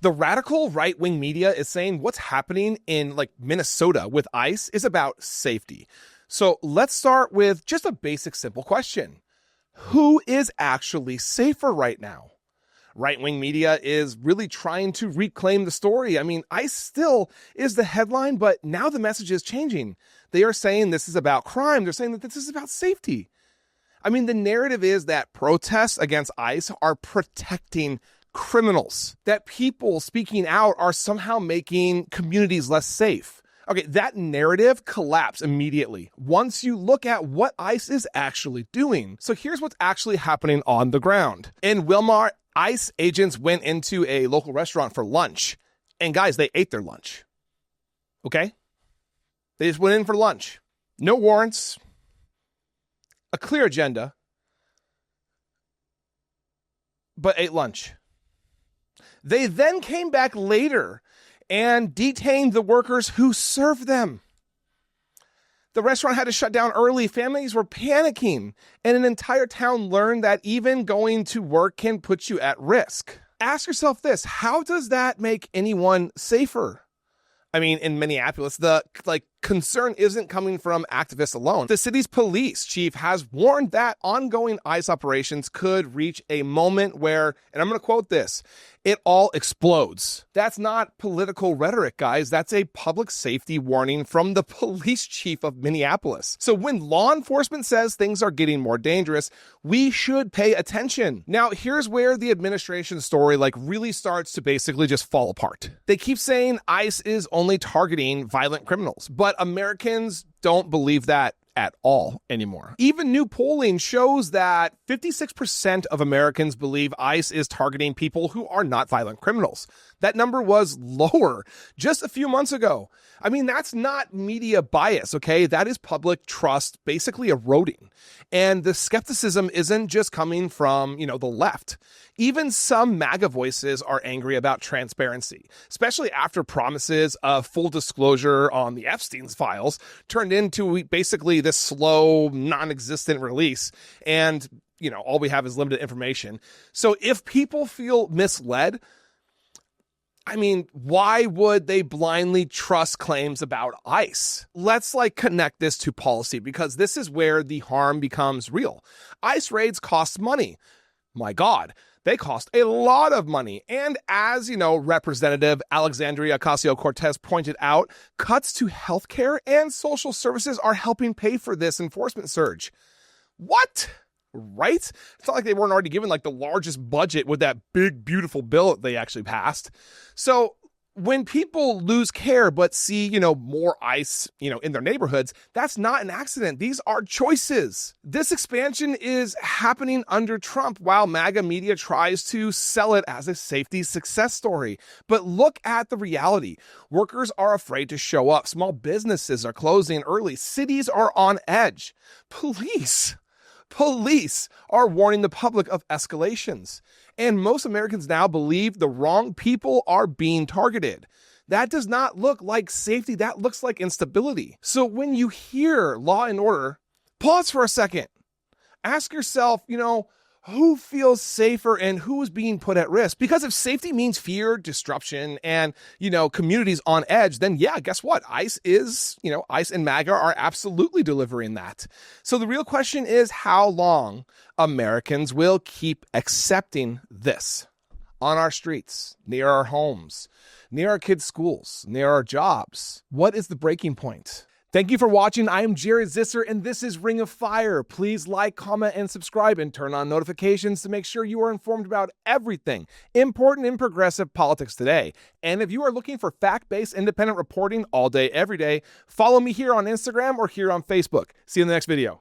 The radical right-wing media is saying what's happening in like Minnesota with ICE is about safety. So let's start with just a basic, simple question. Who is actually safer right now? Right-wing media is really trying to reclaim the story. I mean, ICE still is the headline, but now the message is changing. They are saying this is about crime. They're saying that this is about safety. I mean, the narrative is that protests against ICE are protecting criminals, that people speaking out are somehow making communities less safe. Okay, that narrative collapsed immediately once you look at what ICE is actually doing. So here's what's actually happening on the ground. In Wilmar, ICE agents went into a local restaurant for lunch. And guys, they ate their lunch. Okay? They just went in for lunch. No warrants. A clear agenda. But ate lunch. They then came back later and detained the workers who served them. The restaurant had to shut down early. Families were panicking, and an entire town learned that even going to work can put you at risk. Ask yourself this: how does that make anyone safer? I mean, in Minneapolis, the concern isn't coming from activists alone. The city's police chief has warned that ongoing ICE operations could reach a moment where, and I'm going to quote this, it all explodes. That's not political rhetoric, guys. That's a public safety warning from the police chief of Minneapolis. So when law enforcement says things are getting more dangerous, we should pay attention. Now, here's where the administration story really starts to basically just fall apart. They keep saying ICE is only targeting violent criminals, but Americans don't believe that at all anymore. Even new polling shows that 56% of Americans believe ICE is targeting people who are not violent criminals. That number was lower just a few months ago. I mean, that's not media bias, okay? That is public trust basically eroding. And the skepticism isn't just coming from, the left. Even some MAGA voices are angry about transparency, especially after promises of full disclosure on the Epstein's files turned into basically this slow, non-existent release. And, all we have is limited information. So if people feel misled, I mean, why would they blindly trust claims about ICE? Let's connect this to policy, because this is where the harm becomes real. ICE raids cost money. My God, they cost a lot of money. And as, Representative Alexandria Ocasio-Cortez pointed out, cuts to healthcare and social services are helping pay for this enforcement surge. What? Right? It's not like they weren't already given the largest budget with that big, beautiful bill that they actually passed. So when people lose care but see, more ICE, in their neighborhoods, that's not an accident. These are choices. This expansion is happening under Trump while MAGA media tries to sell it as a safety success story. But look at the reality. Workers are afraid to show up. Small businesses are closing early. Cities are on edge. Police are warning the public of escalations. And most Americans now believe the wrong people are being targeted. That does not look like safety. That looks like instability. So when you hear law and order, pause for a second. Ask yourself, who feels safer and who is being put at risk? Because if safety means fear, disruption, and, communities on edge, then yeah, guess what? ICE and MAGA are absolutely delivering that. So the real question is how long Americans will keep accepting this on our streets, near our homes, near our kids' schools, near our jobs. What is the breaking point? Thank you for watching. I am Jared Zisser, and this is Ring of Fire. Please like, comment, and subscribe, and turn on notifications to make sure you are informed about everything important in progressive politics today. And if you are looking for fact-based independent reporting all day, every day, follow me here on Instagram or here on Facebook. See you in the next video.